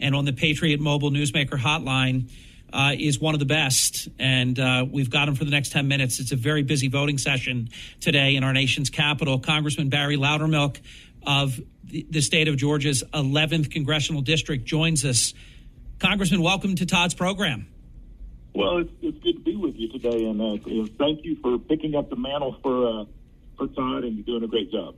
and on the Patriot Mobile Newsmaker hotline is one of the best. And we've got him for the next 10 minutes. It's a very busy voting session today in our nation's capital. Congressman Barry Loudermilk of the state of Georgia's 11th congressional district joins us. Congressman, welcome to Todd's program. Well, it's good to be with you today, and thank you for picking up the mantle for Todd, and you're doing a great job.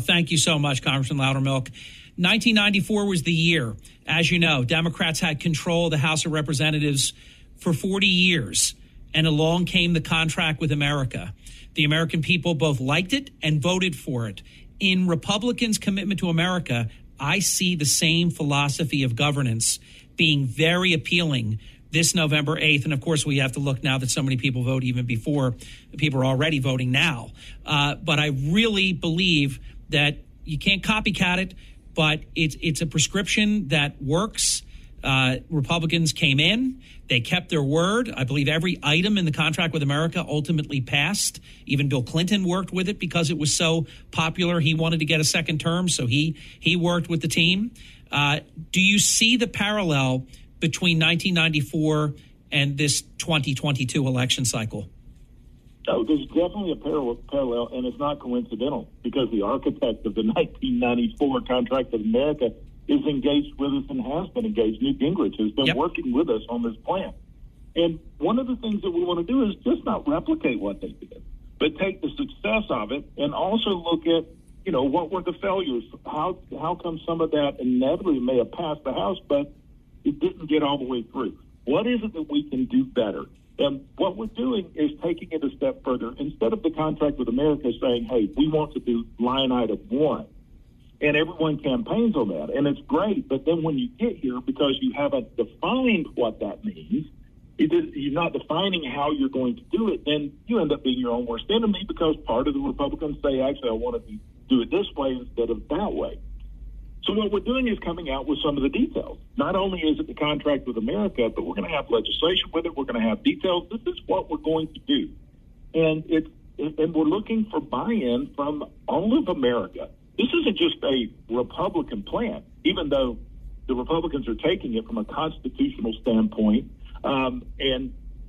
Thank you so much, Congressman Loudermilk. 1994 was the year. As you know, Democrats had control of the House of Representatives for 40 years, and along came the contract with America. The American people both liked it and voted for it. In Republicans' commitment to America, I see the same philosophy of governance being very appealing this November 8th. And, of course, we have to look now that so many people vote even before people are already voting now. But I really believe that you can't copycat it, but it's a prescription that works. Republicans came in. They kept their word. I believe every item in the contract with America ultimately passed. Even Bill Clinton worked with it because it was so popular. He wanted to get a second term, so he worked with the team. Do you see the parallel between 1994 and this 2022 election cycle? Oh, there's definitely a parallel, and it's not coincidental, because the architect of the 1994 contract with America is engaged with us and has been engaged. Newt Gingrich has been working with us on this plan. And one of the things that we want to do is just not replicate what they did, but take the success of it and also look at, what were the failures? How come some of that inevitably may have passed the House, but it didn't get all the way through? What is it that we can do better? And what we're doing is taking it a step further. Instead of the contract with America saying, hey, we want to do line item 1, and everyone campaigns on that, and it's great, but then when you get here, because you haven't defined what that means, you're not defining how you're going to do it, then you end up being your own worst enemy, because part of the Republicans say, actually, I want to do it this way instead of that way. So what we're doing is coming out with some of the details. Not only is it the contract with America, but we're going to have legislation with it. We're going to have details. This is what we're going to do. And we're looking for buy-in from all of America. This isn't just a Republican plan, even though the Republicans are taking it from a constitutional standpoint and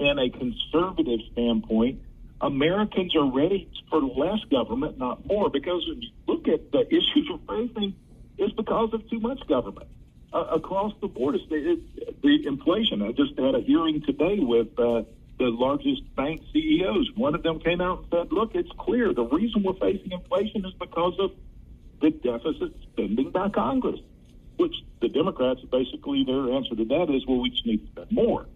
a conservative standpoint. Americans are ready for less government, not more, because when you look at the issues we're facing, it's because of too much government across the board. The inflation. I just had a hearing today with the largest bank CEOs. One of them came out and said, look, it's clear the reason we're facing inflation is because of the deficit spending by Congress, which the Democrats, basically their answer to that is, well, we just need to spend more.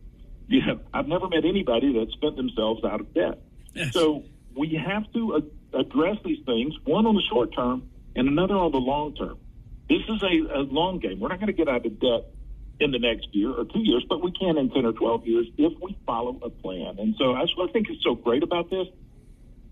I've never met anybody that spent themselves out of debt. Yes. So we have to address these things, one on the short term and another on the long term. This is a long game. We're not going to get out of debt in the next year or 2 years, but we can in 10 or 12 years if we follow a plan. And so that's what I think is so great about this.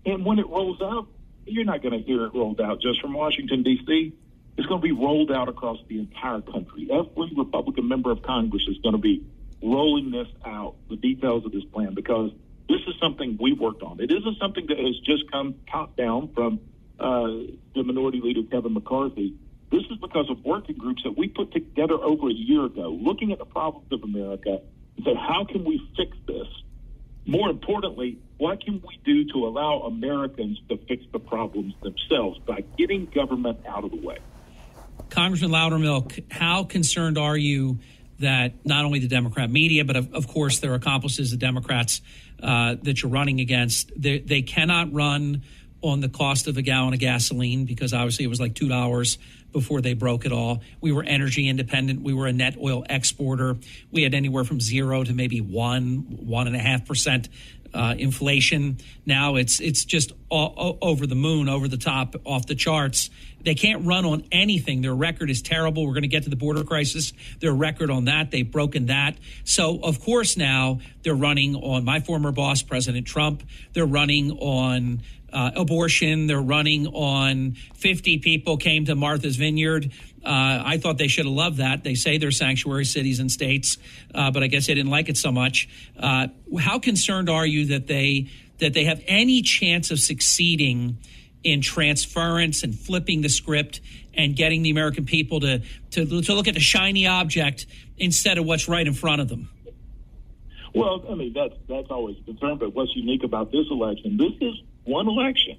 And when it rolls out, you're not going to hear it rolled out just from Washington, D.C. It's going to be rolled out across the entire country. Every Republican member of Congress is going to be rolling this out, the details of this plan, because this is something we worked on. It isn't something that has just come top down from the Minority Leader Kevin McCarthy. This is because of working groups that we put together over a year ago, looking at the problems of America and said, how can we fix this? More importantly, what can we do to allow Americans to fix the problems themselves by getting government out of the way? Congressman Loudermilk, how concerned are you that not only the Democrat media, but of course their accomplices, the Democrats that you're running against, they cannot run on the cost of a gallon of gasoline, because obviously it was like $2 before they broke it all. We were energy independent. We were a net oil exporter. We had anywhere from 0 to maybe 1.5% inflation. Now it's just over the moon, over the top, off the charts. They can't run on anything. Their record is terrible. We're going to get to the border crisis. Their record on that, they've broken that. So, of course, now they're running on my former boss, President Trump. They're running on abortion. They're running on 50 people came to Martha's Vineyard. I thought they should have loved that. They say they're sanctuary cities and states, but I guess they didn't like it so much. How concerned are you that they have any chance of succeeding in transference and flipping the script and getting the American people to look at the shiny object instead of what's right in front of them. Well, I mean, that's always a concern, but what's unique about this election, this is one election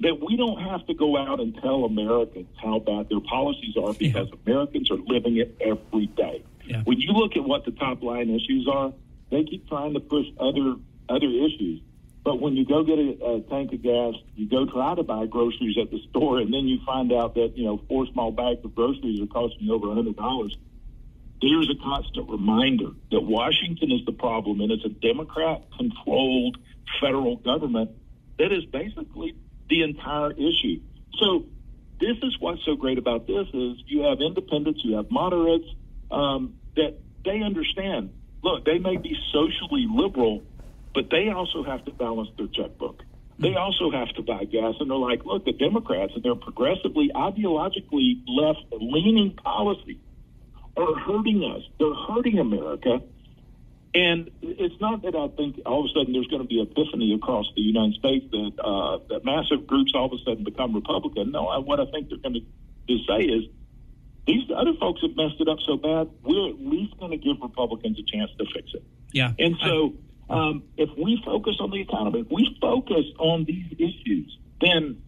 that we don't have to go out and tell Americans how bad their policies are because Americans are living it every day. Yeah. When you look at what the top line issues are, they keep trying to push other issues. But when you go get a tank of gas, you go try to buy groceries at the store, and then you find out that, 4 small bags of groceries are costing you over $100. There's a constant reminder that Washington is the problem, and it's a Democrat-controlled federal government that is basically the entire issue. So this is what's so great about this is you have independents, you have moderates, that they understand. Look, they may be socially liberal, but they also have to balance their checkbook. They also have to buy gas, and they're like, look, the Democrats and their progressively, ideologically left-leaning policy are hurting us. They're hurting America. And it's not that I think all of a sudden there's going to be epiphany across the United States that massive groups all of a sudden become Republican. No, what I think they're going to say is these other folks have messed it up so bad, we're at least going to give Republicans a chance to fix it. Yeah. And so if we focus on the economy, if we focus on these issues, then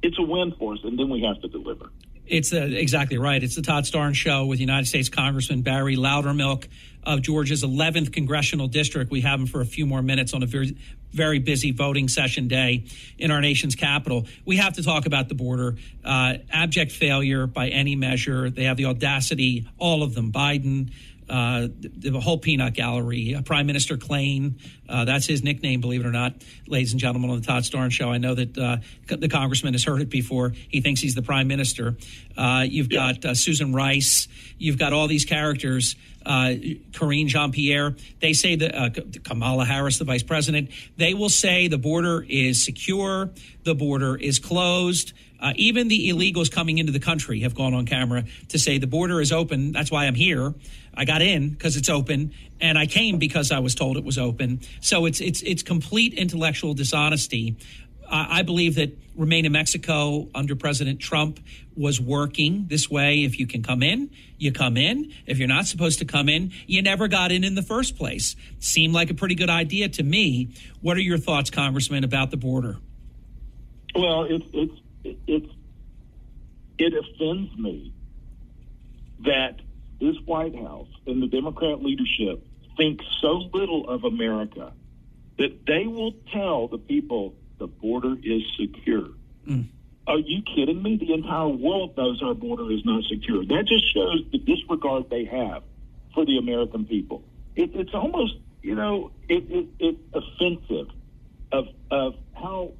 it's a win for us, and then we have to deliver. It's exactly right. It's the Todd Starnes Show with United States Congressman Barry Loudermilk of Georgia's 11th congressional district. We have him for a few more minutes on a very, very busy voting session day in our nation's capital. We have to talk about the border. Abject failure by any measure. They have the audacity, all of them, Biden, the whole peanut gallery, Prime Minister Klain, that's his nickname, believe it or not, ladies and gentlemen, on the Todd Starnes Show. I know that the congressman has heard it before. He thinks he's the prime minister. You've got Susan Rice. You've got all these characters, Karine Jean-Pierre. They say that Kamala Harris, the vice president, they will say the border is secure, the border is closed. Even the illegals coming into the country have gone on camera to say the border is open. That's why I'm here. I got in because it's open, and I came because I was told it was open. So it's complete intellectual dishonesty. I believe that Remain in Mexico under President Trump was working this way. If you can come in, you come in. If you're not supposed to come in, you never got in the first place. Seemed like a pretty good idea to me. What are your thoughts, Congressman, about the border? Well, it offends me that this White House and the Democrat leadership think so little of America that they will tell the people the border is secure. Are you kidding me? The entire world knows our border is not secure. That just shows the disregard they have for the American people. It's almost, it's offensive of how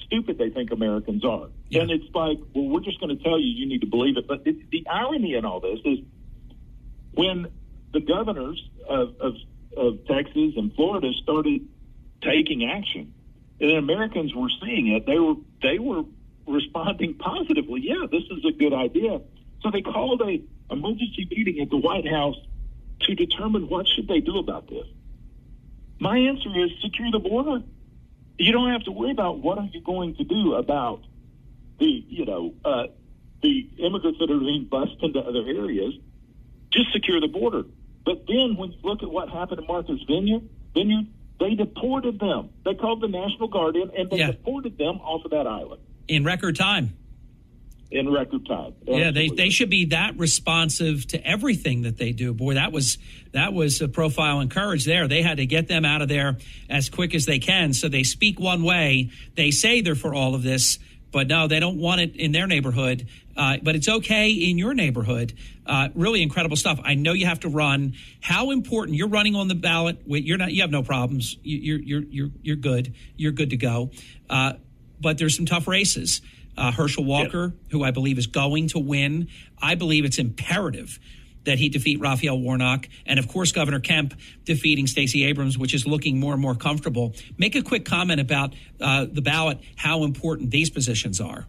stupid they think Americans are. Yeah. And it's like, well, we're just going to tell you, you need to believe it. But the irony in all this is when the governors of Texas and Florida started taking action, and Americans were seeing it, they were responding positively. Yeah, this is a good idea. So they called a emergency meeting at the White House to determine what should they do about this. My answer is secure the border. You don't have to worry about what are you going to do about the immigrants that are being bused into other areas. Just secure the border. But then when you look at what happened in Martha's Vineyard, they deported them. They called the National Guard in, and they deported them off of that island. In record time. In record time. Yeah, they should be that responsive to everything that they do. Boy, that was a profile in courage there. They had to get them out of there as quick as they can. So they speak one way. They say they're for all of this, but no, they don't want it in their neighborhood. But it's okay in your neighborhood. Really incredible stuff. I know you have to run. How important? You're running on the ballot. You have no problems. You're good. You're good to go. But there's some tough races. Herschel Walker, who I believe is going to win. I believe it's imperative that he defeat Raphael Warnock. And, of course, Governor Kemp defeating Stacey Abrams, which is looking more and more comfortable. Make a quick comment about the ballot, how important these positions are.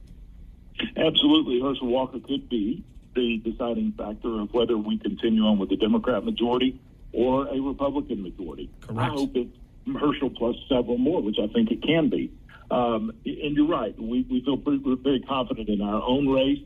Absolutely. Herschel Walker could be the deciding factor of whether we continue on with the Democrat majority or a Republican majority. Correct. I hope it's Herschel plus several more, which I think it can be. And you're right. We feel we're very confident in our own race.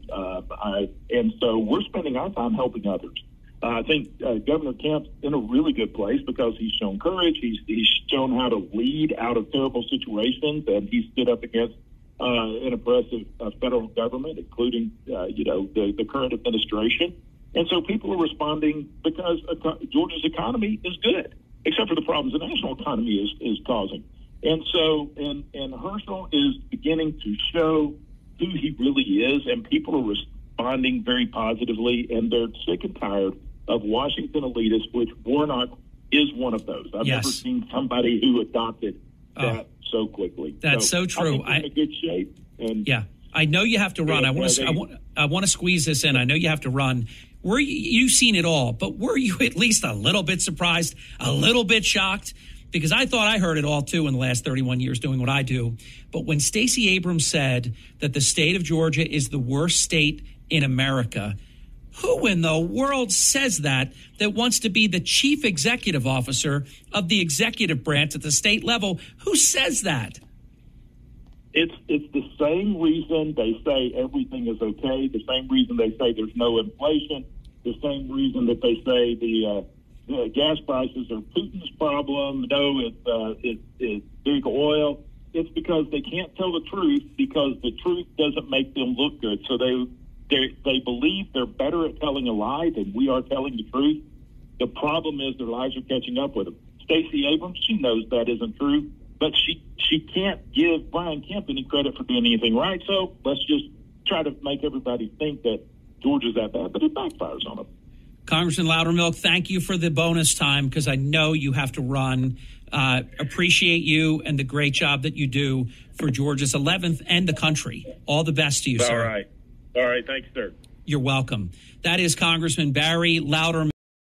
And so we're spending our time helping others. I think Governor Kemp's in a really good place because he's shown courage. He's shown how to lead out of terrible situations, and he's stood up against an oppressive federal government, including, the current administration. And so people are responding because Georgia's economy is good, except for the problems the national economy is causing. And so, and Herschel is beginning to show who he really is, and people are responding very positively, and they're sick and tired of Washington elitists, which Warnock is one of those. I've never seen somebody who adopted that so quickly. That's so true. I think we're in good shape. And I know you have to run. I want to squeeze this in. I know you have to run. You've seen it all, but were you at least a little bit surprised, a little bit shocked? Because I thought I heard it all, too, in the last 31 years doing what I do. But when Stacey Abrams said that the state of Georgia is the worst state in America, who in the world says that wants to be the chief executive officer of the executive branch at the state level? Who says that? It's the same reason they say everything is okay, the same reason they say there's no inflation, the same reason that they say the gas prices are Putin's problem. No, it's big oil. It's because they can't tell the truth because the truth doesn't make them look good. So they believe they're better at telling a lie than we are telling the truth. The problem is their lies are catching up with them. Stacey Abrams, she knows that isn't true, but she can't give Brian Kemp any credit for doing anything right. So let's just try to make everybody think that Georgia's that bad, but it backfires on them. Congressman Loudermilk, thank you for the bonus time because I know you have to run. Appreciate you and the great job that you do for Georgia's 11th and the country. All the best to you, sir. All right. Thanks, sir. You're welcome. That is Congressman Barry Loudermilk.